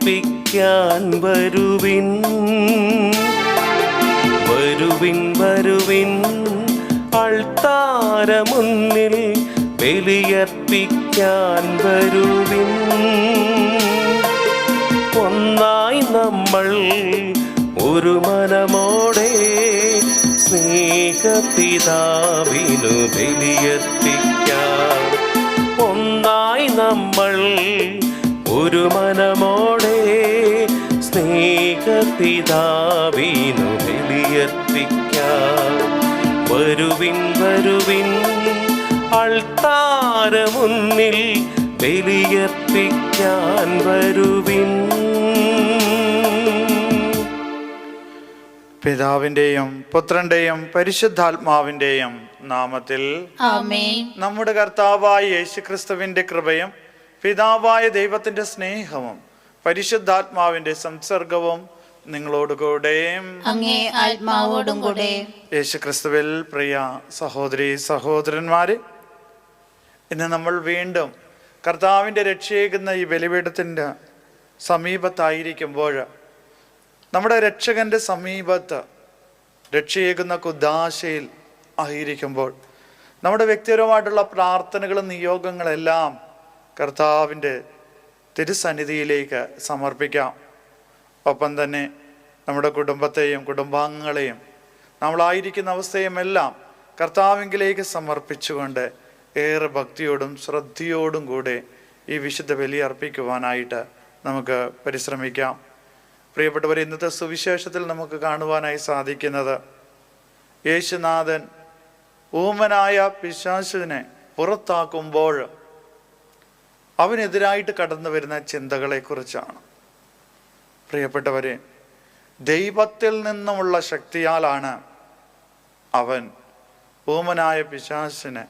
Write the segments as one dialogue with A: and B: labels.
A: ബലിയർപ്പിക്കാൻ വരുവിൻ, വരുവിൻ വരുവിൻ അൾത്താരമുന്നിൽ ബലിയർപ്പിക്കാൻ വരുവിൻ. ഒന്നായി നമ്മൾ ഒരു മനമോടെ സ്നേഹപിതാവിനു ബലിയർപ്പിക്കാം. ഒന്നായി നമ്മൾ ഒരു മനമോടെ സ്നേഹപിതാവിനു ബലിയർപ്പിക്കാം. വരുവിൻ വരുവിൻ അൾത്താരമുന്നിൽ ബലിയർപ്പിക്കാൻ വരുവിൻ.
B: പിതാവിൻ്റെയും പുത്രൻ്റെയും പരിശുദ്ധാത്മാവിൻ്റെയും നാമത്തിൽ
C: ആമേൻ.
B: നമ്മുടെ കർത്താവായ യേശുക്രിസ്തുവിൻ്റെ കൃപയും പിതാവായ ദൈവത്തിൻ്റെ സ്നേഹവും പരിശുദ്ധാത്മാവിൻ്റെ സംസർഗവും നിങ്ങളോടുകൂടെ
C: അങ്ങേ ആത്മാവോടും കൂടെ.
B: യേശുക്രിസ്തുവിൽ പ്രിയ സഹോദരി സഹോദരന്മാരെ, ഇന്ന് നമ്മൾ വീണ്ടും കർത്താവിൻ്റെ രക്ഷയേകുന്ന ഈ ബലിപീഠത്തിൻ്റെ സമീപത്തായിരിക്കുമ്പോൾ, നമ്മുടെ രക്ഷകൻ്റെ സമീപത്ത് രക്ഷയേകുന്ന കുദാശയിൽ ആയിരിക്കുമ്പോൾ, നമ്മുടെ വ്യക്തിപരമായിട്ടുള്ള പ്രാർത്ഥനകളും നിയോഗങ്ങളെല്ലാം കർത്താവിൻ്റെ തിരുസന്നിധിയിലേക്ക് സമർപ്പിക്കാം. ഒപ്പം തന്നെ നമ്മുടെ കുടുംബത്തെയും കുടുംബാംഗങ്ങളെയും നമ്മളായിരിക്കുന്ന അവസ്ഥയുമെല്ലാം കർത്താവിങ്കിലേക്ക് സമർപ്പിച്ചുകൊണ്ട് ഏറെ ഭക്തിയോടും ശ്രദ്ധയോടും കൂടെ ഈ വിശുദ്ധ ബലി അർപ്പിക്കുവാനായിട്ട് നമുക്ക് പരിശ്രമിക്കാം. പ്രിയപ്പെട്ടവരെ, ഇന്നത്തെ സുവിശേഷത്തിൽ നമുക്ക് കാണുവാനായി സാധിക്കുന്നത് യേശുനാഥൻ ഊമനായ പിശാചിനെ പുറത്താക്കുമ്പോൾ അവനെതിരായിട്ട് കടന്നു വരുന്ന ചിന്തകളെക്കുറിച്ചാണ്. പ്രിയപ്പെട്ടവരെ, ദൈവത്തിൽ നിന്നുമുള്ള ശക്തിയാലാണ് അവൻ ഊമനായ പിശാചിനെ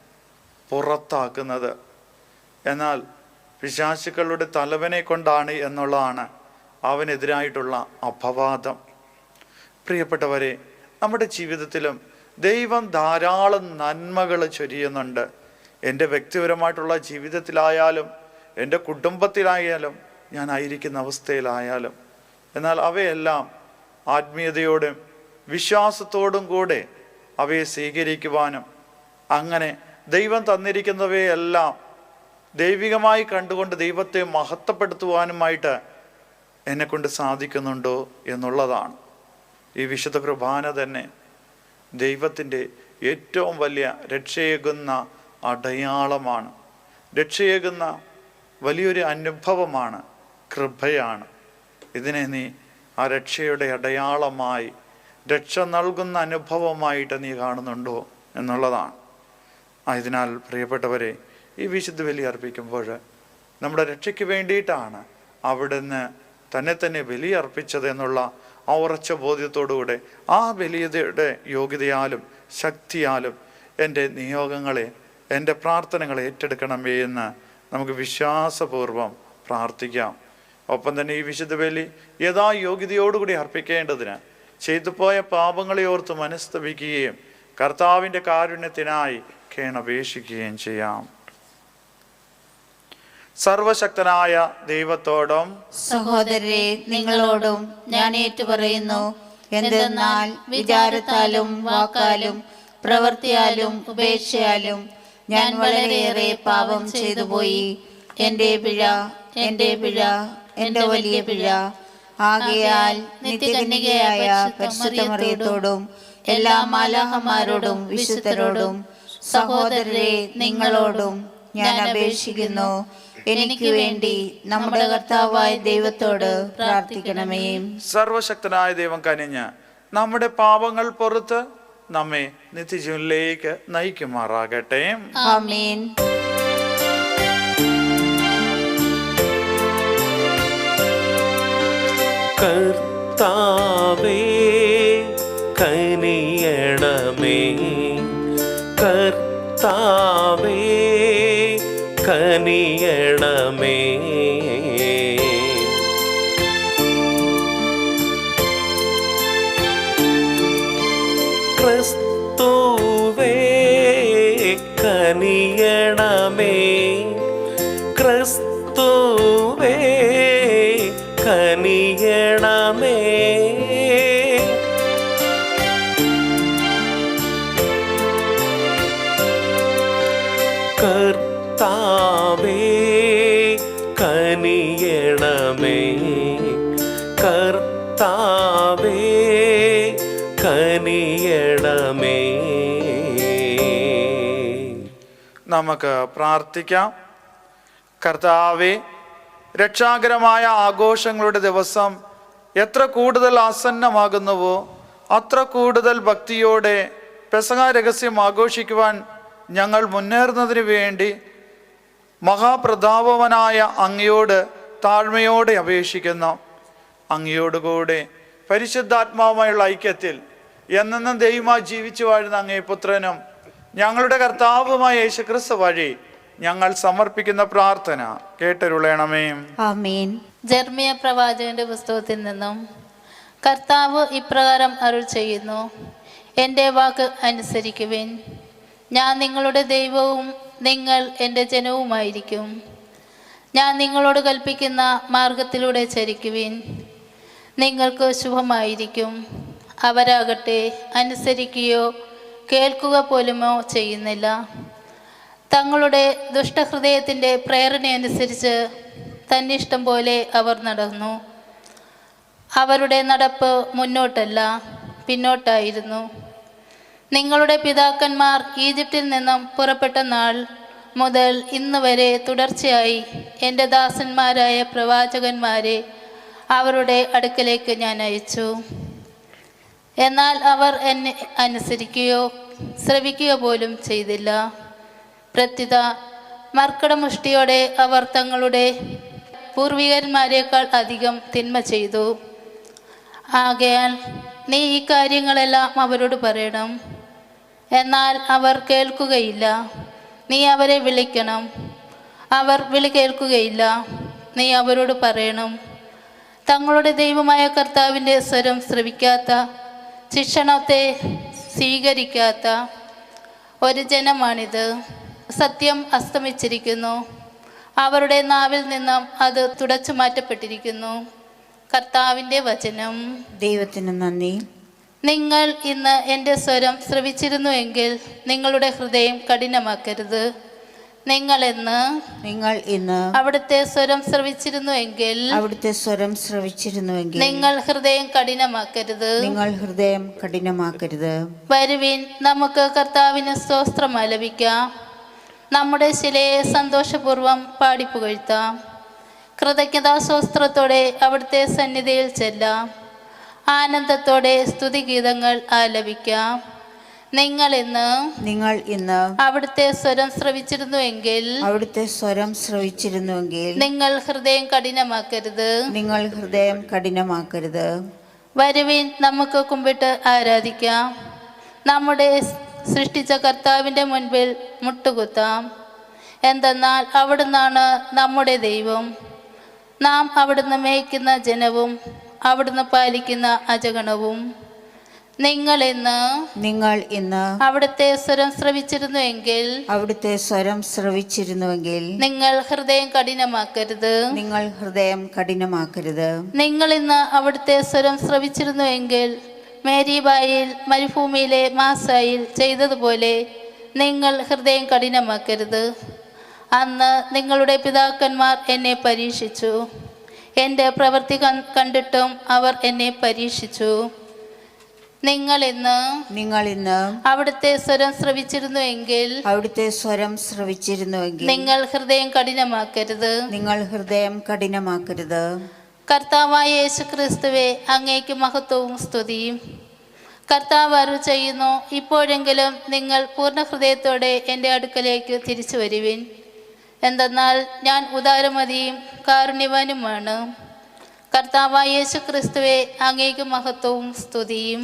B: പുറത്താക്കുന്നത്. എന്നാൽ പിശാചുക്കളുടെ തലവനെ കൊണ്ടാണ് എന്നുള്ളതാണ് അവനെതിരായിട്ടുള്ള അപവാദം. പ്രിയപ്പെട്ടവരെ, നമ്മുടെ ജീവിതത്തിലും ദൈവം ധാരാളം നന്മകൾ ചൊരിയുന്നുണ്ട്. എൻ്റെ വ്യക്തിപരമായിട്ടുള്ള ജീവിതത്തിലായാലും എൻ്റെ കുടുംബത്തിലായാലും ഞാനായിരിക്കുന്ന അവസ്ഥയിലായാലും. എന്നാൽ അവയെല്ലാം ആത്മീയതയോടും വിശ്വാസത്തോടും കൂടെ അവയെ സ്വീകരിക്കുവാനും അങ്ങനെ ദൈവം തന്നിരിക്കുന്നവയെല്ലാം ദൈവികമായി കണ്ടുകൊണ്ട് ദൈവത്തെ മഹത്വപ്പെടുത്തുവാനുമായിട്ട് എന്നെക്കൊണ്ട് സാധിക്കുന്നുണ്ടോ എന്നുള്ളതാണ്. ഈ വിശുദ്ധ കുർബാന തന്നെ ദൈവത്തിൻ്റെ ഏറ്റവും വലിയ രക്ഷയേകുന്ന അടയാളമാണ്, രക്ഷയേകുന്ന വലിയൊരു അനുഭവമാണ്, കൃപയാണ്. ഇതിനെ നീ ആ രക്ഷയുടെ അടയാളമായി, രക്ഷ നൽകുന്ന അനുഭവമായിട്ട് നീ കാണുന്നുണ്ടോ എന്നുള്ളതാണ്. ആയതിനാൽ പ്രിയപ്പെട്ടവരെ, ഈ വിശുദ്ധ ബലി അർപ്പിക്കുമ്പോൾ നമ്മുടെ രക്ഷയ്ക്ക് വേണ്ടിയിട്ടാണ് അവിടുന്ന് തന്നെ ബലി അർപ്പിച്ചത് എന്നുള്ള ആ ഉറച്ച ബോധ്യത്തോടുകൂടെ ആ ബലിയുടെ യോഗ്യതയാലും ശക്തിയാലും എൻ്റെ നിയോഗങ്ങളെ, എൻ്റെ പ്രാർത്ഥനകളെ ഏറ്റെടുക്കണമേ എന്ന് നമുക്ക് വിശ്വാസപൂർവം പ്രാർത്ഥിക്കാം. ഒപ്പം തന്നെ ഈ വിശുദ്ധ ബലി യഥാ യോഗ്യതയോടുകൂടി അർപ്പിക്കേണ്ടതിന് ചെയ്തുപോയ പാപങ്ങളെ ഓർത്ത് മനസ്തപിക്കുകയും കർത്താവിൻ്റെ കാരുണ്യത്തിനായി കേണപേക്ഷിക്കുകയും ചെയ്യാം. സർവശക്തനായ ദൈവത്തോടും
C: സഹോദരരെ നിങ്ങളോടും ഞാൻ ഏറ്റുപറയുന്നു. എന്തെന്നാൽ വിചാരത്താലും വാക്കാലും പ്രവൃത്തിയാലും ഉപേക്ഷയാലും ഞാൻ വളരെയേറെ പാപം ചെയ്തു പോയി. എൻ്റെ പിഴ, എൻ്റെ പിഴ, എൻ്റെ വലിയ പിഴ. ആകയാൽ നിത്യകന്യകയായ പരിശുദ്ധ മറിയത്തോടും എല്ലാ മാലാഖമാരോടും വിശുദ്ധരോടും സഹോദരരെ നിങ്ങളോടും ഞാൻ അപേക്ഷിക്കുന്നു, എനിക്ക് വേണ്ടി നമ്മുടെ കർത്താവായ ദൈവത്തോട് പ്രാർത്ഥിക്കണമേ.
B: സർവശക്തനായ ദൈവം കനിഞ്ഞ് നമ്മുടെ പാപങ്ങൾ പുറത്ത് നമ്മെ നിത്യജീവനിലേക്ക് നയിക്കുമാറാകട്ടെ.
C: ആമേൻ.
A: കർത്താവേ കനിയണമേ, കർത്താവേ കനിയണമേ. ക്രിസ്തുവേ കനിയണമേ, ക്രിസ്തുവേ കനിയണമേ. കർത്താവേ കനിയണമേ, കർത്താവേ കനിയണമേ.
B: നമുക്ക് പ്രാർത്ഥിക്കാം. കർത്താവേ, രക്ഷാകരമായ ആഘോഷങ്ങളുടെ ദിവസം എത്ര കൂടുതൽ ആസന്നമാകുന്നുവോ അത്ര കൂടുതൽ ഭക്തിയോടെ പെസഹ രഹസ്യം ആഘോഷിക്കുവാൻ ഞങ്ങൾ മുന്നേറുന്നതിന് വേണ്ടി മഹാപ്രതാപവനായ അങ്ങയോട് താഴ്മയോടെ അപേക്ഷിക്കുന്നു. അങ്ങയോടുകൂടെ പരിശുദ്ധാത്മാവുമായുള്ള ഐക്യത്തിൽ എന്നെന്നും ദൈവമായി ജീവിച്ചു വാഴുന്ന അങ്ങേ പുത്രനും ഞങ്ങളുടെ കർത്താവുമായ യേശുക്രിസ്തു വഴി ഞങ്ങൾ സമർപ്പിക്കുന്ന പ്രാർത്ഥന കേട്ടരുളണമേ.
C: ആമേൻ.
D: ജെർമിയ പ്രവാചകന്റെ പുസ്തകത്തിൽ നിന്നും കർത്താവ് ഇപ്രകാരം അരുൾ ചെയ്യുന്നു: എൻ്റെ വാക്ക് അനുസരിക്കുവിൻ. ഞാൻ നിങ്ങളുടെ ദൈവവും നിങ്ങൾ എൻ്റെ ജനവുമായിരിക്കും. ഞാൻ നിങ്ങളോട് കൽപ്പിക്കുന്ന മാർഗത്തിലൂടെ ചരിക്കുവിൻ, നിങ്ങൾക്ക് ശുഭമായിരിക്കും. അവരാകട്ടെ അനുസരിക്കുകയോ കേൾക്കുക പോലുമോ ചെയ്യുന്നില്ല. തങ്ങളുടെ ദുഷ്ടഹൃദയത്തിൻ്റെ പ്രേരണയനുസരിച്ച് തന്നിഷ്ടം പോലെ അവർ നടന്നു. അവരുടെ നടപ്പ് മുന്നോട്ടല്ല, പിന്നോട്ടായിരുന്നു. നിങ്ങളുടെ പിതാക്കന്മാർ ഈജിപ്തിൽ നിന്നും പുറപ്പെട്ട നാൾ മുതൽ ഇന്ന് വരെ തുടർച്ചയായി എൻ്റെ ദാസന്മാരായ പ്രവാചകന്മാരെ അവരുടെ അടുക്കലേക്ക് ഞാൻ അയച്ചു. എന്നാൽ അവർ എന്നെ അനുസരിക്കുകയോ ശ്രവിക്കുക പോലും ചെയ്തില്ല. പ്രത്യുത മർക്കടമുഷ്ടിയോടെ അവർ തങ്ങളുടെ പൂർവികന്മാരെക്കാൾ അധികം തിന്മ ചെയ്തു. ആകയാൽ നീ ഈ കാര്യങ്ങളെല്ലാം അവരോട് പറയണം. എന്നാൽ അവർ കേൾക്കുകയില്ല. നീ അവരെ വിളിക്കണം, അവർ വിളി കേൾക്കുകയില്ല. നീ അവരോട് പറയണം. തങ്ങളുടെ ദൈവമായ കർത്താവിൻ്റെ സ്വരം ശ്രവിക്കാത്ത, ശിക്ഷണത്തെ സ്വീകരിക്കാത്ത ഒരു ജനമാണിത്. സത്യം അസ്തമിച്ചിരിക്കുന്നു, അവരുടെ നാവിൽ നിന്നും അത് തുടച്ചു മാറ്റപ്പെട്ടിരിക്കുന്നു. കർത്താവിൻ്റെ വചനം.
C: ദൈവത്തിന് നന്ദി.
D: നിങ്ങൾ ഇന്ന് എൻ്റെ സ്വരം ശ്രവിച്ചിരുന്നുവെങ്കിൽ നിങ്ങളുടെ ഹൃദയം കഠിനമാക്കരുത്. നിങ്ങൾ ഇന്ന് അവിടുത്തെ സ്വരം ശ്രവിച്ചിരുന്നുവെങ്കിൽ നിങ്ങൾ ഹൃദയം കഠിനമാക്കരുത്. വരുവിൻ, നമുക്ക് കർത്താവിന് സ്തോത്രം ആലപിക്കാം. നമ്മുടെ ശിലയെ സന്തോഷപൂർവ്വം പാടിപ്പുകഴ്ത്താം. കൃതജ്ഞതാസ്തോത്രത്തോടെ അവിടുത്തെ സന്നിധിയിൽ ചെല്ലാം. ആനന്ദത്തോടെ സ്തുതിഗീതങ്ങൾ ആലപിക്കാം. നിങ്ങൾ ഇന്ന് അവിടുത്തെ സ്വരം ശ്രവിച്ചിരുന്നുവെങ്കിൽ നിങ്ങൾ ഹൃദയം കഠിനമാക്കരുത്. വരുവിൻ, നമുക്ക് കുമ്പിട്ട് ആരാധിക്കാം. നമ്മുടെ സൃഷ്ടിച്ച കർത്താവിൻ്റെ മുൻപിൽ മുട്ടുകുത്താം. എന്തെന്നാൽ അവിടുന്നാണ് നമ്മുടെ ദൈവം. നാം അവിടുന്ന് മേയ്ക്കുന്ന ജനവും അവിടുന്ന് പാലിക്കുന്ന അജഗണവും. നിങ്ങൾ ഇന്ന് അവിടുത്തെ സ്വരം ശ്രവിച്ചിരുന്നുവെങ്കിൽ നിങ്ങൾ ഹൃദയം കഠിനമാക്കരുത്. നിങ്ങൾ ഇന്ന് അവിടുത്തെ സ്വരം ശ്രവിച്ചിരുന്നുവെങ്കിൽ മേരിബായിൽ മരുഭൂമിയിലെ മാസായിൽ ചെയ്തതുപോലെ നിങ്ങൾ ഹൃദയം കഠിനമാക്കരുത്. അന്ന് നിങ്ങളുടെ പിതാക്കന്മാർ എന്നെ പരീക്ഷിച്ചു. എൻ്റെ പ്രവൃത്തി കണ്ടിട്ടും അവർ എന്നെ പരീക്ഷിച്ചു. നിങ്ങൾ ഇന്ന് അവിടുത്തെ സ്വരം ശ്രവിച്ചിരുന്നുവെങ്കിൽ നിങ്ങൾ ഹൃദയം കഠിനമാക്കരുത്. കർത്താവായ യേശുക്രിസ്തുവേ, അങ്ങേക്ക് മഹത്വവും സ്തുതിയും. കർത്താവ് അരുൾ ചെയ്യുന്നു: ഇപ്പോഴെങ്കിലും നിങ്ങൾ പൂർണ്ണ ഹൃദയത്തോടെ എൻ്റെ അടുക്കലേക്ക് തിരിച്ചു വരുവിൻ. എന്തെന്നാൽ ഞാൻ ഉദാരമതിയും കാരുണ്യവാനുമാണ്. കർത്താവായ യേശുക്രിസ്തുവേ, അങ്ങേക്ക് മഹത്വവും സ്തുതിയും.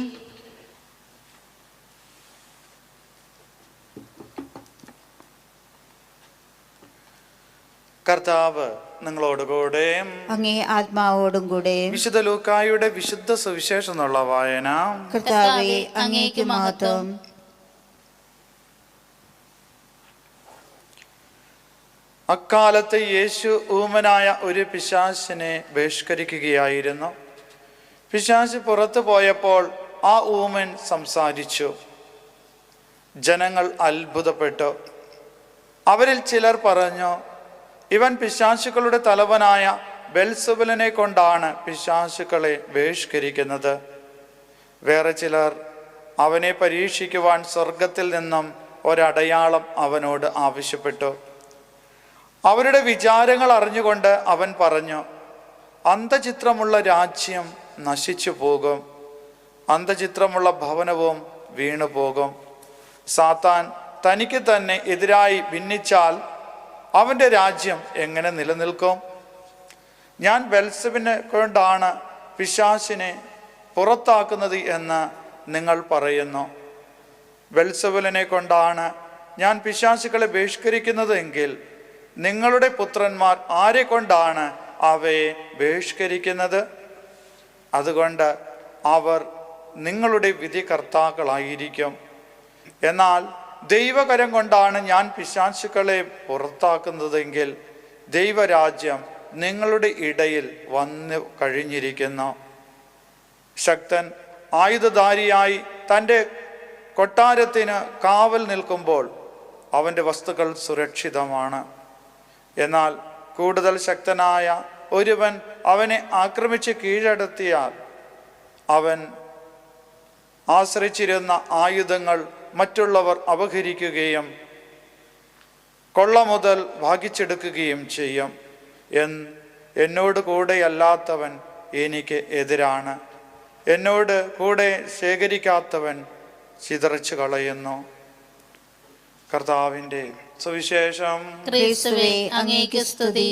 B: കർത്താവ് നിങ്ങളോടുകൂടെ
C: അങ്ങേ ആത്മാവോടും കൂടെ.
B: വിശുദ്ധ ലൂക്കായുടെ വിശുദ്ധ സുവിശേഷം എന്നുള്ള വായന.
C: കർത്താവേ, അങ്ങേക്ക് മഹത്വം.
B: അക്കാലത്ത് യേശു ഊമനായ ഒരു പിശാചിനെ ബഹിഷ്കരിക്കുകയായിരുന്നു. പിശാച് പുറത്തു പോയപ്പോൾ ആ ഊമൻ സംസാരിച്ചു. ജനങ്ങൾ അത്ഭുതപ്പെട്ടു. അവരിൽ ചിലർ പറഞ്ഞു, ഇവൻ പിശാചുക്കളുടെ തലവനായ ബെൽസെബൂലിനെ കൊണ്ടാണ് പിശാചുക്കളെ ബഹിഷ്കരിക്കുന്നത്. വേറെ ചിലർ അവനെ പരീക്ഷിക്കുവാൻ സ്വർഗത്തിൽ നിന്നും ഒരടയാളം അവനോട് ആവശ്യപ്പെട്ടു. അവരുടെ വിചാരങ്ങൾ അറിഞ്ഞുകൊണ്ട് അവൻ പറഞ്ഞു, അന്തചിത്രമുള്ള രാജ്യം നശിച്ചു പോകും, അന്തചിത്രമുള്ള ഭവനവും വീണു പോകും. സാത്താൻ തനിക്ക് തന്നെ എതിരായി ഭിന്നിച്ചാൽ അവൻ്റെ രാജ്യം എങ്ങനെ നിലനിൽക്കും? ഞാൻ ബെൽസെബൂലിനെ കൊണ്ടാണ് പിശാചിനെ പുറത്താക്കുന്നത് എന്ന് നിങ്ങൾ പറയുന്നു. ബെൽസെബൂലിനെ കൊണ്ടാണ് ഞാൻ പിശാചുക്കളെ ബഹിഷ്കരിക്കുന്നത് എങ്കിൽ നിങ്ങളുടെ പുത്രന്മാർ ആരെ കൊണ്ടാണ് അവയെ ബഹിഷ്കരിക്കുന്നത്? അതുകൊണ്ട് അവർ നിങ്ങളുടെ വിധികർത്താക്കളായിരിക്കും. എന്നാൽ ദൈവകരം കൊണ്ടാണ് ഞാൻ പിശാചുക്കളെ പുറത്താക്കുന്നതെങ്കിൽ ദൈവരാജ്യം നിങ്ങളുടെ ഇടയിൽ വന്നു കഴിഞ്ഞിരിക്കുന്നു. ശക്തൻ ആയുധധാരിയായി തൻ്റെ കൊട്ടാരത്തിന് കാവൽ നിൽക്കുമ്പോൾ അവൻ്റെ വസ്തുക്കൾ സുരക്ഷിതമാണ്. എന്നാൽ കൂടുതൽ ശക്തനായ ഒരുവൻ അവനെ ആക്രമിച്ച് കീഴടത്തിയാൽ അവൻ ആശ്രയിച്ചിരുന്ന ആയുധങ്ങൾ മറ്റുള്ളവർ അപഹരിക്കുകയും കൊള്ള മുതൽ ഭാഗിച്ചെടുക്കുകയും ചെയ്യും. എന്നോട് കൂടെയല്ലാത്തവൻ എനിക്ക് എതിരാണ്, എന്നോട് കൂടെ ശേഖരിക്കാത്തവൻ ചിതറിച്ചു കളയുന്നു. കർത്താവിൻ്റെ സുവിശേഷം.
D: ക്രിസ്തുവേ, അങ്ങേക്ക് സ്തുതി.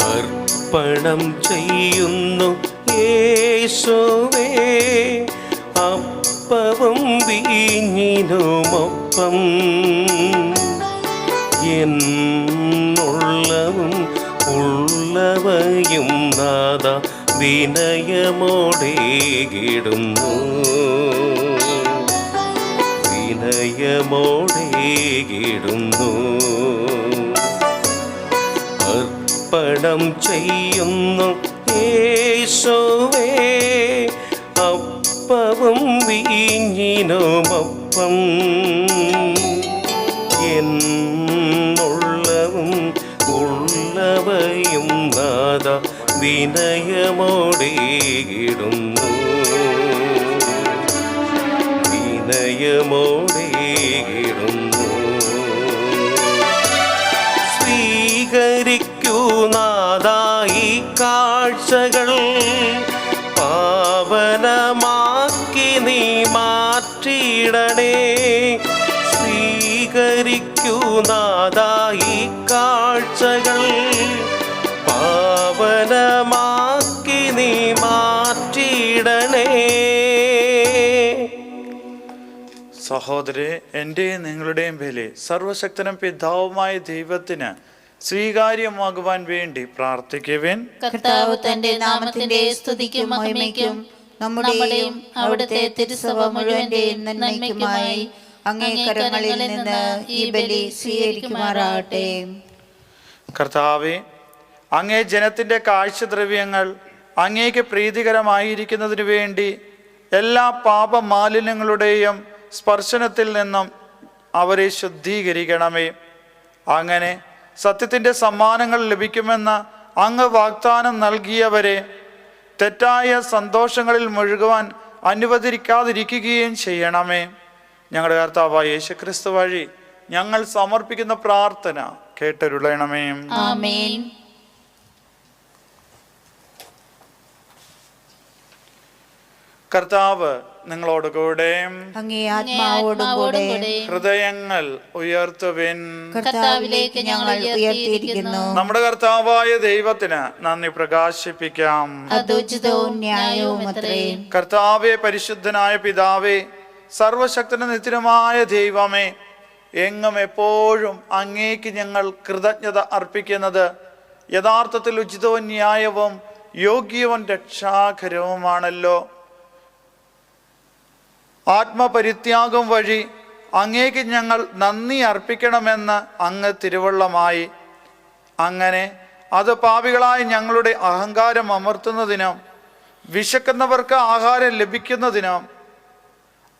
A: അർപ്പണം ചെയ്യുന്നു യേശുവേ, അപ്പവും വീഞ്ഞിനുമൊപ്പം എന്നുള്ളവും ഉള്ളവയും നാദ വിനയമോടേകിടുന്നു, വിനയമോടേകിടുന്നു. അർപ്പണം ചെയ്യുന്നു യേശുവേ, അപ്പവും വീഞ്ഞിനുമൊപ്പം എന്നുള്ളവും ഉള്ളവയും നാദ വിനയമോടേകിടുന്നു, വിനയമോടേകിടുന്നു. സ്വീകരിക്കൂ നാദായി കാഴ്ചകൾ, പാവനമാക്കി നീ മാറ്റിയിടണേ. സ്വീകരിക്കൂ നാദായി കാഴ്ചകൾ, പാവനമാക്കി നീ മാറ്റിയിടണേ.
B: സഹോദരരെ, എൻ്റെയും നിങ്ങളുടെയും ബലി സർവശക്തനും പിതാവുമായ ദൈവത്തിന് സ്വീകാര്യമാകുവാൻ വേണ്ടി പ്രാർത്ഥിക്കുവിൻ.
D: കർത്താവ് തന്റെ നാമത്തിന്റെ സ്തുതിക്കും മഹിമയ്ക്കും നമ്മുടെയും അവിടുത്തെ തിരുസഭ മുഴുവന്റെയും നന്മയ്ക്കുമായി അങ്ങേ കരങ്ങളിൽ നിന്ന് ഈ ബലി സ്വീകരിക്കുമാറാകട്ടെ.
B: കർത്താവേ, അങ്ങേ ജനത്തിൻ്റെ കാഴ്ചദ്രവ്യങ്ങൾ അങ്ങേക്ക് പ്രീതികരമായിരിക്കുന്നതിനു വേണ്ടി എല്ലാ പാപമാലിന്യങ്ങളുടെയും സ്പർശനത്തിൽ നിന്നും അവരെ ശുദ്ധീകരിക്കണമേ. അങ്ങനെ സത്യത്തിൻ്റെ സമ്മാനങ്ങൾ ലഭിക്കുമെന്ന് അങ്ങ് വാഗ്ദാനം നൽകിയവരെ തെറ്റായ സന്തോഷങ്ങളിൽ മുഴുകുവാൻ അനുവദിക്കാതിരിക്കുകയും ചെയ്യണമേ. ഞങ്ങളുടെ കർത്താവായ യേശുക്രിസ്തു വഴി ഞങ്ങൾ സമർപ്പിക്കുന്ന പ്രാർത്ഥന കേട്ടരുളണമേ.
D: ആമേൻ.
B: കർത്താവ് നിങ്ങളോട് കൂടെ,
C: അങ്ങേ ആത്മാവോടും കൂടെ.
B: ഹൃദയങ്ങൾ ഉയർത്തുവിൻ.
D: കർത്താവിലേക്ക് ഞങ്ങൾ ഉയർത്തിയിരിക്കുന്നു.
B: നമ്മുടെ കർത്താവായ ദൈവത്തിന് നന്ദി പ്രകാശിപ്പിക്കാം.
C: അതുചിതവും ന്യായവുമത്രേ.
B: കർത്താവേ, പരിശുദ്ധനായ പിതാവേ, സർവശക്തനും നിത്യനുമായ ദൈവമേ, എങ്ങും എപ്പോഴും അങ്ങേക്ക് ഞങ്ങൾ കൃതജ്ഞത അർപ്പിക്കുന്നത് യഥാർത്ഥത്തിൽ ഉചിതവും ന്യായവും യോഗ്യവും രക്ഷാകരവുമാണല്ലോ. ആത്മപരിത്യാഗം വഴി അങ്ങേക്ക് ഞങ്ങൾ നന്ദി അർപ്പിക്കണമെന്ന് അങ്ങ് തിരുവള്ളമായി. അങ്ങനെ അത് പാപികളായി ഞങ്ങളുടെ അഹങ്കാരം അമർത്തുന്നതിനും വിശക്കുന്നവർക്ക് ആഹാരം ലഭിക്കുന്നതിനും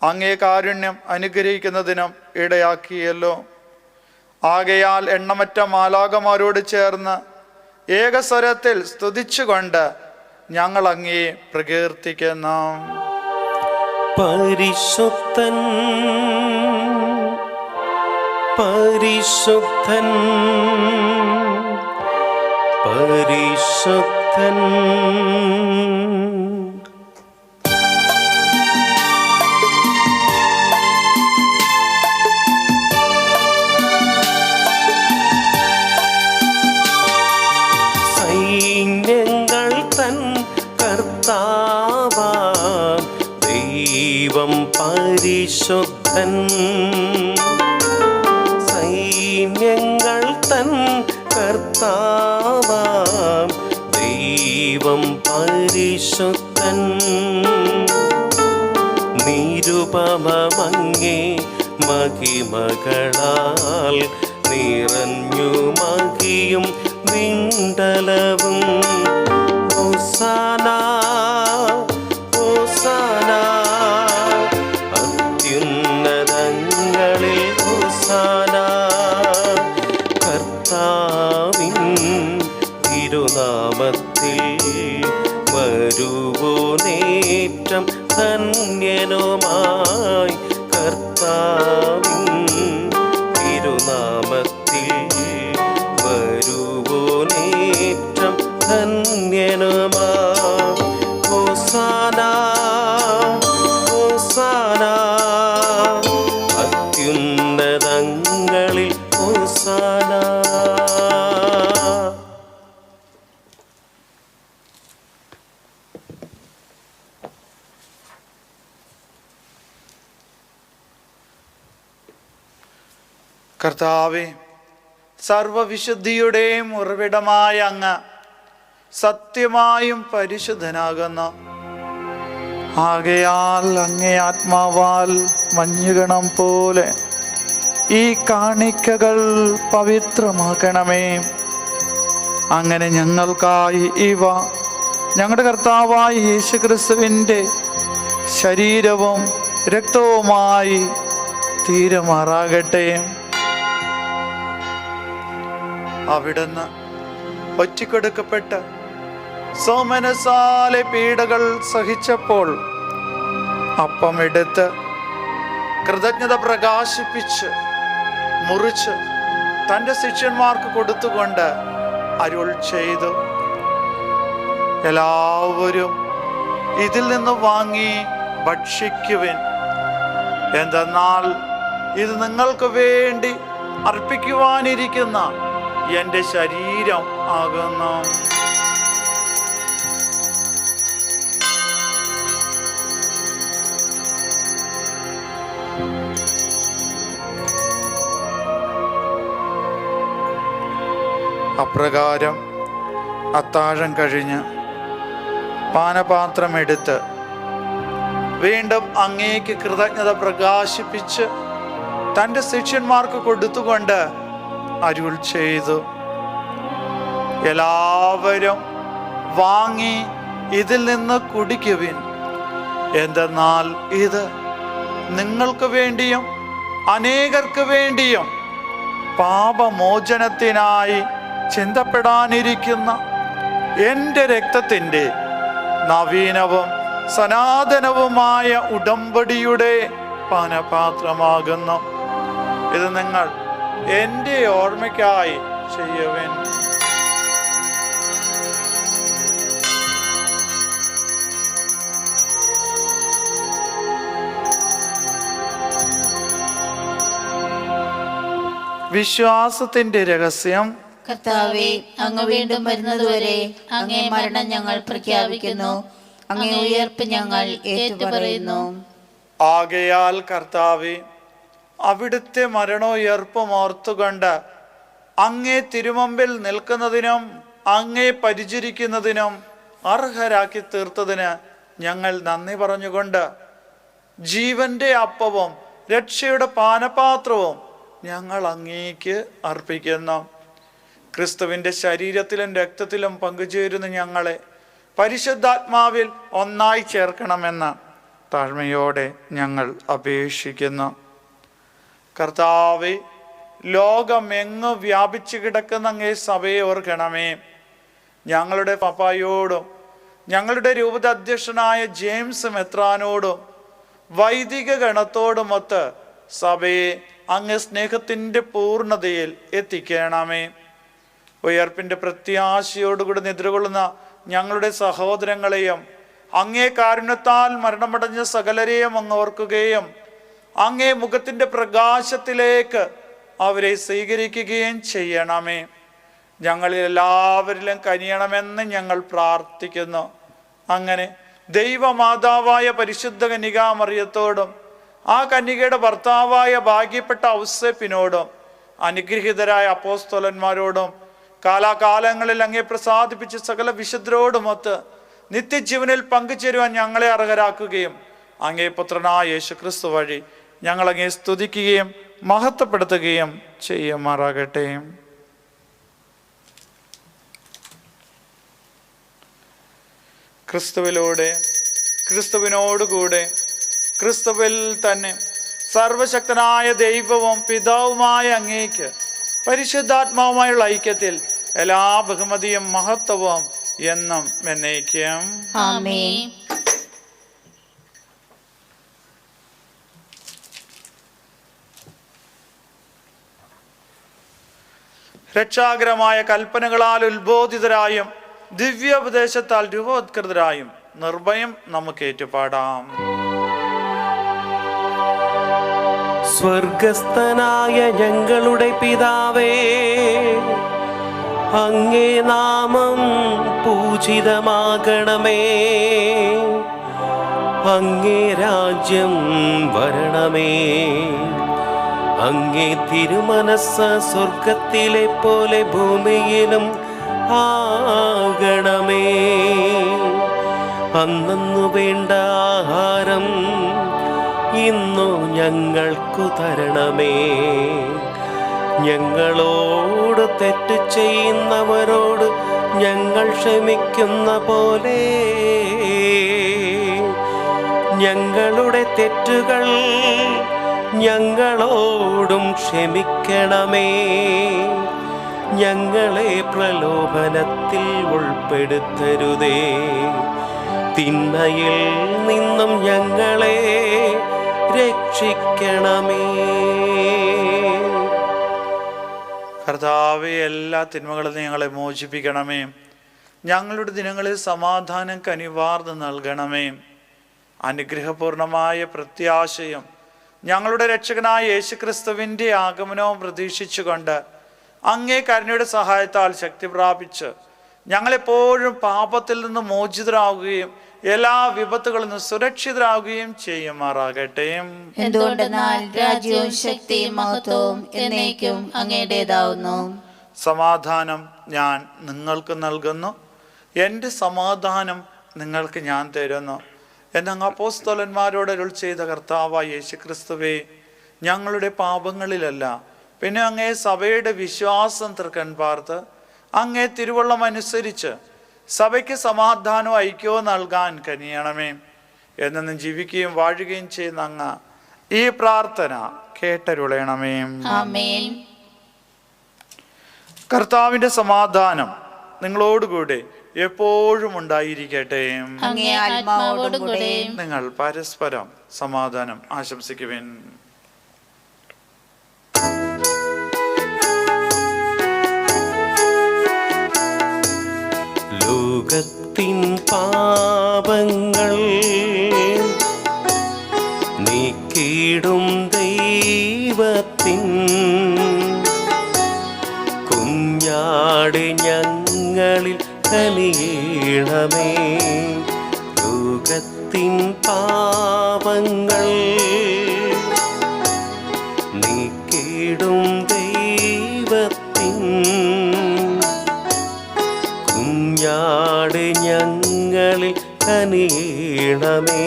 B: അങ്ങേ കാരുണ്യം അനുഗ്രഹിക്കുന്നതിനും ഇടയാക്കിയല്ലോ. ആകയാൽ എണ്ണമറ്റ മാലാഖമാരോട് ചേർന്ന് ഏകസ്വരത്തിൽ സ്തുതിച്ചുകൊണ്ട് ഞങ്ങൾ അങ്ങേ പ്രകീർത്തിക്കുന്നു.
A: പരിശുദ്ധൻ പരിശുദ്ധൻ പരിശുദ്ധൻ. സൈന്യങ്ങൾ തൻ കർത്താവാം ദൈവം പരിശുദ്ധൻ. സൈന്യങ്ങൾ തൻ കർത്താവാം ദൈവം പരിശുദ്ധൻ. നിരുപമമങ്ങേ മഹിമകളാൽ നിറഞ്ഞു മഹിയും വിണ്ടലവും. ഹോസാന ഹോസാന അത്യുന്നതങ്ങളിൽ ഹോസാന. കർത്താവിൻ തിരുനാമത്തിൽ വരുവോനേറ്റം ധന്യനുമായി. കർത്താവിൻ തിരുനാമത്തിൽ വരുവോനേറ്റം ധന്യനുമായി. ഹോസാന ഹോസാന അത്യുന്നതങ്ങളിൽ ഹോസാന.
B: കർത്താവേ, സർവവിശുദ്ധിയുടെയും ഉറവിടമായ അങ്ങ് സത്യമായും പരിശുദ്ധനാകുന്നു. ആകയാൽ അങ്ങേ ആത്മാവാൽ മഞ്ഞുകണം പോലെ ഈ കാണിക്കകൾ പവിത്രമാക്കണമേ. അങ്ങനെ ഞങ്ങൾക്കായി ഇവ ഞങ്ങളുടെ കർത്താവായ യേശുക്രിസ്തുവിൻ്റെ ശരീരവും രക്തവുമായി തീരുമാറാകട്ടെ. അവിടുന്ന് ഒറ്റിക്കൊടുക്കപ്പെട്ട് സോമനസാലെ പീഡകൾ സഹിച്ചപ്പോൾ അപ്പം എടുത്ത് കൃതജ്ഞത പ്രകാശിപ്പിച്ച് മുറിച്ച് തൻ്റെ ശിഷ്യന്മാർക്ക് കൊടുത്തുകൊണ്ട് അരുൾ ചെയ്തു, എല്ലാവരും ഇതിൽ നിന്ന് വാങ്ങി ഭക്ഷിക്കുവിൻ. എന്തെന്നാൽ ഇത് നിങ്ങൾക്ക് വേണ്ടി അർപ്പിക്കുവാനിരിക്കുന്ന എൻ്റെ ശരീരം ആകുന്നു. അപ്രകാരം അത്താഴം കഴിഞ്ഞ് പാനപാത്രം എടുത്ത് വീണ്ടും അങ്ങേക്ക് കൃതജ്ഞത പ്രകാശിപ്പിച്ച് തൻ്റെ ശിഷ്യന്മാർക്ക് കൊടുത്തുകൊണ്ട് അരുൾ ചെയ്തു, എല്ലാവരും വാങ്ങി ഇതിൽ നിന്ന് കുടിക്കുവിൻ. എന്തെന്നാൽ ഇത് നിങ്ങൾക്ക് വേണ്ടിയും അനേകർക്ക് വേണ്ടിയും പാപമോചനത്തിനായി ചിന്തപ്പെടാനിരിക്കുന്ന എൻ്റെ രക്തത്തിൻ്റെ നവീനവും സനാതനവുമായ ഉടമ്പടിയുടെ പാനപാത്രമാകുന്നു. ഇത് നിങ്ങൾ എൻ്റെ ഓർമ്മയ്ക്കായി ചെയ്യുവിൻ. വിശ്വാസത്തിന്റെ രഹസ്യം.
D: കർത്താവേ, അങ്ങ് വീണ്ടും വരുന്നതുവരെ അങ്ങേ മരണം ഞങ്ങൾ പ്രഖ്യാപിക്കുന്നു, അങ്ങേ ഉയർപ്പ് ഞങ്ങൾ ഏറ്റുപറയുന്നു.
B: ആകയാൽ കർത്താവേ, അവിടുത്തെ മരണോയർപ്പും ഓർത്തുകൊണ്ട് അങ്ങേ തിരുമുമ്പിൽ നിൽക്കുന്നതിനും അങ്ങേ പരിചരിക്കുന്നതിനും അർഹരാക്കി തീർത്തതിന് ഞങ്ങൾ നന്ദി പറഞ്ഞുകൊണ്ട് ജീവന്റെ അപ്പവും രക്ഷയുടെ പാനപാത്രവും ഞങ്ങൾ അങ്ങേക്ക് അർപ്പിക്കുന്നു. ക്രിസ്തുവിൻ്റെ ശരീരത്തിലും രക്തത്തിലും പങ്കുചേരുന്ന ഞങ്ങളെ പരിശുദ്ധാത്മാവിൽ ഒന്നായി ചേർക്കണമെന്ന് താഴ്മയോടെ ഞങ്ങൾ അപേക്ഷിക്കുന്നു. കർത്താവേ, ലോകമെങ്ങും വ്യാപിച്ചു കിടക്കുന്ന അങ്ങേ സഭയെ ഓർക്കണമേ. ഞങ്ങളുടെ പപ്പായോടും ഞങ്ങളുടെ രൂപത അധ്യക്ഷനായ ജെയിംസ് മെത്രാനോടും വൈദിക ഗണത്തോടുമൊത്ത് സഭയെ അങ്ങ് സ്നേഹത്തിൻ്റെ പൂർണ്ണതയിൽ എത്തിക്കണമേ. ഉയർപ്പിൻ്റെ പ്രത്യാശയോടുകൂടി നിദ്രകൊള്ളുന്ന ഞങ്ങളുടെ സഹോദരങ്ങളെയും അങ്ങേ കാരുണ്യത്താൽ മരണമടഞ്ഞ സകലരെയും അങ്ങ് ഓർക്കുകയും അങ്ങേ മുഖത്തിൻ്റെ പ്രകാശത്തിലേക്ക് അവരെ സ്വീകരിക്കുകയും ചെയ്യണമേ. ഞങ്ങളിൽ എല്ലാവരിലും കനിയണമെന്ന് ഞങ്ങൾ പ്രാർത്ഥിക്കുന്നു. അങ്ങനെ ദൈവമാതാവായ പരിശുദ്ധ കന്യകാമറിയത്തോടും ആ കന്യകയുടെ ഭർത്താവായ ഭാഗ്യപ്പെട്ട ഔസേപ്പിനോടും അനുഗ്രഹീതരായ അപ്പോസ്തലന്മാരോടും കാലാകാലങ്ങളിൽ അങ്ങേ പ്രസാദിപ്പിച്ച സകല വിശുദ്ധരോടുമൊത്ത് നിത്യജീവനിൽ പങ്കുചേരുവാൻ ഞങ്ങളെ അർഹരാക്കുകയും അങ്ങേ പുത്രനായ യേശുക്രിസ്തു വഴി ഞങ്ങൾ അങ്ങേ സ്തുതിക്കുകയും മഹത്വപ്പെടുത്തുകയും ചെയ്യുമാറാകട്ടെ. ക്രിസ്തുവിലൂടെ, ക്രിസ്തുവിനോടുകൂടെ, ക്രിസ്തുവിൽ തന്നെ സർവശക്തനായ ദൈവവും പിതാവുമായ അങ്ങേക്ക് പരിശുദ്ധാത്മാവുമായുള്ള ഐക്യത്തിൽ എല്ലാ ബഹുമതിയും മഹത്വവും എന്നും എന്നേക്കും.
D: ആമേൻ.
B: രക്ഷാകരമായ കൽപ്പനകളാൽ ഉത്ബോധിതരായും ദിവ്യോപദേശത്താൽ രൂപോത്കൃതരായും നിർഭയം നമുക്ക് ഏറ്റുപാടാം.
A: സ്വർഗസ്ഥനായ ഞങ്ങളുടെ പിതാവേ, അങ്ങേ നാമം പൂജിതമാകണമേ. അങ്ങേ രാജ്യം വരണമേ. അങ്ങേ തിരുമനസ്സ് സ്വർഗത്തിലെ പോലെ ഭൂമിയിലും ആകണമേ. അന്നന്നു വേണ്ട ആഹാരം ഇന്നു ഞങ്ങൾക്കു തരണമേ. ഞങ്ങളോട് തെറ്റ് ചെയ്യുന്നവരോട് ഞങ്ങൾ ക്ഷമിക്കുന്ന പോലെ ഞങ്ങളുടെ തെറ്റുകൾ ഞങ്ങളോടും ക്ഷമിക്കണമേ. ഞങ്ങളെ പ്രലോഭനത്തിൽ ഉൾപ്പെടുത്തരുതേ. തിന്മയിൽ നിന്നും ഞങ്ങളെ രക്ഷിക്കണമേ.
B: കർത്താവേ, എല്ലാ തിന്മകളിൽ നിന്ന് ഞങ്ങളെ മോചിപ്പിക്കണമേ. ഞങ്ങളുടെ ദിനങ്ങളിൽ സമാധാനം കനിവാർന്ന് നൽകണമേ. അനുഗ്രഹപൂർണമായ പ്രത്യാശയും ഞങ്ങളുടെ രക്ഷകനായ യേശുക്രിസ്തുവിൻ്റെ ആഗമനവും പ്രതീക്ഷിച്ചുകൊണ്ട് അങ്ങേ കരുണയുടെ സഹായത്താൽ ശക്തി പ്രാപിച്ച് ഞങ്ങളെപ്പോഴും പാപത്തിൽ നിന്ന് മോചിതരാകുകയും എല്ലാ വിപത്തുകളിൽ നിന്ന് സുരക്ഷിതരാകുകയും ചെയ്യുമാറാകട്ടെ.
D: എന്തുകൊണ്ടെന്നാൽ രാജ്യവും ശക്തിയും മഹത്വവും എന്നേക്കും അങ്ങയുടേതാവുന്നു.
B: സമാധാനം ഞാൻ നിങ്ങൾക്ക് നൽകുന്നു, എൻ്റെ സമാധാനം നിങ്ങൾക്ക് ഞാൻ തരുന്നു എന്നങ്ങ് അപ്പോസ്തലന്മാരോട് അരുൾ ചെയ്ത കർത്താവായ യേശുക്രിസ്തുവേ, ഞങ്ങളുടെ പാപങ്ങളിലല്ല, പിന്നെ അങ്ങേ സഭയുടെ വിശ്വാസം തൃക്കൺ പാർത്ത് അങ്ങേ തിരുവള്ളം അനുസരിച്ച് സഭയ്ക്ക് സമാധാനവും ഐക്യവും നൽകാൻ കനിയണമേ. എന്നും ജീവിക്കുകയും വാഴുകയും ചെയ്യുന്ന അങ്ങ് ഈ പ്രാർത്ഥന കേട്ടരുളയണമേ.
D: ആമേൻ.
B: കർത്താവിൻ്റെ സമാധാനം നിങ്ങളോടുകൂടെ എപ്പോഴും ഉണ്ടായിരിക്കട്ടെ.
D: അങ്ങേ ആത്മാവോടും കൂടെ.
B: നിങ്ങൾ പരസ്പരം സമാധാനം ആശംസിക്കുവിൻ.
A: ലോകത്തിൻ പാപങ്ങൾ നീക്കിടും ദൈവത്തിൻ കുഞ്ഞാട് ഞങ്ങളിൽ കനിയണമേ. ലോകത്തിൻ പാപങ്ങൾ നീക്കിടും ദൈവത്തിൻ കുഞ്ഞാട് ഞങ്ങൾ കനിയണമേ.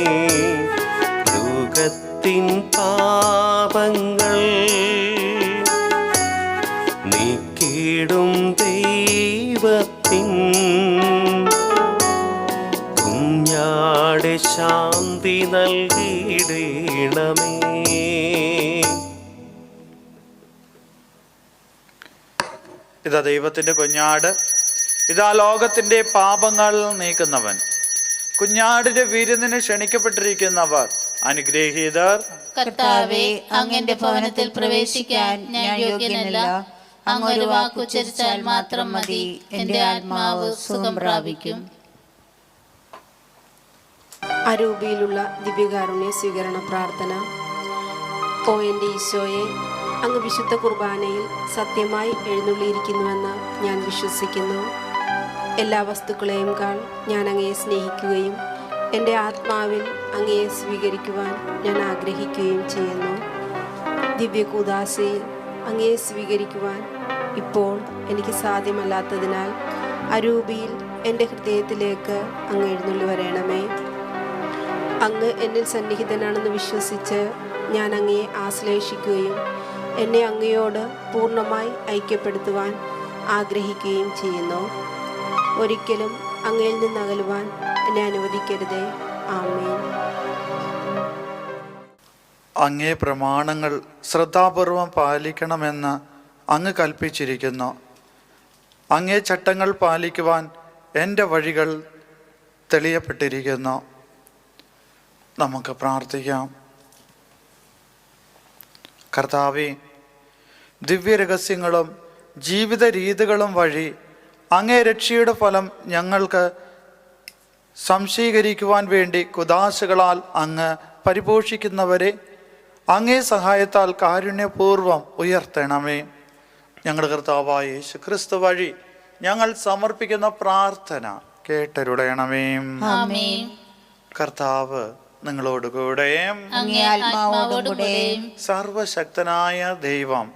A: ലോകത്തിൻ പാപങ്ങൾ നീക്കിടും ദൈവത്തിൻ കുഞ്ഞാടെ ശാന്തി നൽകിയിടണമേ.
B: ഇതാ ദൈവത്തിൻ്റെ കുഞ്ഞാട്, ഇതാ ലോകത്തിൻ്റെ പാപങ്ങൾ നീക്കുന്നവൻ. കുഞ്ഞാടിന്റെ വിരുന്നിന് ക്ഷണിക്കപ്പെട്ടിരിക്കുന്നവർ അനുഗ്രഹീതർ.
D: കർത്താവേ, അങ്ങന്റെ ഭവനത്തിൽ പ്രവേശിക്കാൻ ഞാൻ യോഗ്യനല്ല. അങ്ങൊരു വാക്കുച്ചരിച്ചാൽ മാത്രം മതി, എന്റെ ആത്മാവ് സുഖം പ്രാപിക്കും.
E: അരൂപിയിലുള്ള ദിവ്യകാരുണ്യ സ്വീകരണ പ്രാർത്ഥന. ഓ എൻ്റെ ഈശോയെ, അങ്ങ് വിശുദ്ധ കുർബാനയിൽ സത്യമായി എഴുന്നള്ളിയിരിക്കുന്നുവെന്ന് ഞാൻ വിശ്വസിക്കുന്നു. എല്ലാ വസ്തുക്കളെയും കാൾ ഞാൻ അങ്ങയെ സ്നേഹിക്കുകയും എൻ്റെ ആത്മാവിൽ അങ്ങയെ സ്വീകരിക്കുവാൻ ഞാൻ ആഗ്രഹിക്കുകയും ചെയ്യുന്നു. ദിവ്യകൂദാശയിൽ അങ്ങയെ സ്വീകരിക്കുവാൻ ഇപ്പോൾ എനിക്ക് സാധ്യമല്ലാത്തതിനാൽ അരൂപിയിൽ എൻ്റെ ഹൃദയത്തിലേക്ക് അങ്ങ് എഴുന്നള്ളി വരണമേ. അങ്ങ് എന്നിൽ സന്നിഹിതനാണെന്ന് വിശ്വസിച്ച് ഞാൻ അങ്ങയെ ആശ്ലേഷിക്കുകയും എന്നെ അങ്ങയോട് പൂർണ്ണമായി ഐക്യപ്പെടുത്തുവാൻ ആഗ്രഹിക്കുകയും ചെയ്യുന്നു. ഒരിക്കലും അങ്ങയിൽ നിന്ന് അകലുവാൻ എന്നെ അനുവദിക്കരുതേ. ആമേൻ.
B: അങ്ങേ പ്രമാണങ്ങൾ ശ്രദ്ധാപൂർവം പാലിക്കണമെന്ന് അങ്ങ് കൽപ്പിച്ചിരിക്കുന്നു. അങ്ങേ ചട്ടങ്ങൾ പാലിക്കുവാൻ എൻ്റെ വഴികൾ തെളിയപ്പെട്ടിരിക്കുന്നു. നമുക്ക് പ്രാർത്ഥിക്കാം. കർത്താവേ, ദിവ്യരഹസ്യങ്ങളും ജീവിത രീതികളും വഴി അങ്ങേ രക്ഷയുടെ ഫലം ഞങ്ങൾക്ക് സംശീകരിക്കുവാൻ വേണ്ടി കുദാശകളാൽ അങ്ങ് പരിപോഷിക്കുന്നവരെ അങ്ങേ സഹായത്താൽ കാരുണ്യപൂർവം ഉയർത്തണമേ. ഞങ്ങളുടെ കർത്താവായ യേശുക്രിസ്തു വഴി ഞങ്ങൾ സമർപ്പിക്കുന്ന പ്രാർത്ഥന കേട്ടരുളയണമേ.
D: ആമേൻ.
B: കർത്താവ് നിങ്ങളോടുകൂടെ.
D: അങ്ങേ ആത്മാവോടുകൂടെ.
B: സർവശക്തനായ ദൈവം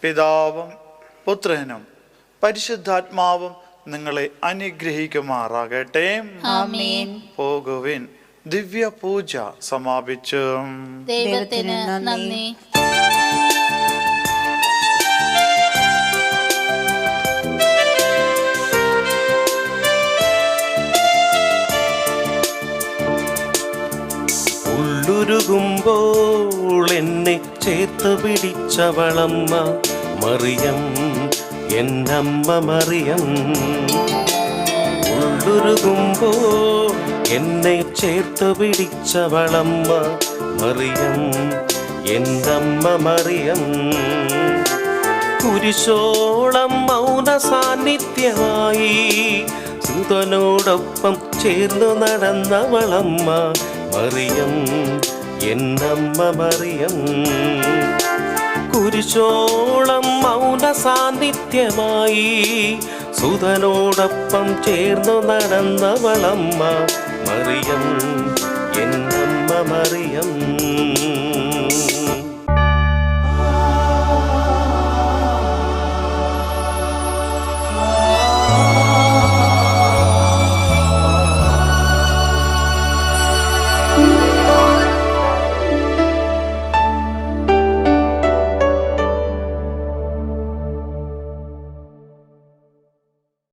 B: പിതാവും പുത്രനും പരിശുദ്ധാത്മാവും നിങ്ങളെ അനുഗ്രഹിക്കുമാറാകട്ടെ.
D: ആമേൻ.
B: പോകുവിൻ. ദിവ്യ പൂജ സമാപിച്ചു.
D: ദൈവത്തിന് നന്ദി.
A: ഉള്ളുരുകുമ്പോൾ എന്നെ ചേർത്ത് പിടിച്ചവളമ്മ മറിയം, എന്നമ്മ മറിയം. ഉള്ളുരുകുമ്പോൾ എന്നെ ചേർത്ത് പിടിച്ചവളമ്മ മറിയം, എന്നമ്മ മറിയം. കുരിശോളം മൗന സാന്നിധ്യമായി സുതനോടൊപ്പം ചേർന്നു നടന്നവളമ്മ മറിയം, എന്നമ്മ മറിയം. കുരിശോളം മൗന സാന്നിധ്യമായി സുതനോടൊപ്പം ചേർന്നു നടന്നവളമ്മ മറിയം, എന്നമ്മ മറിയം.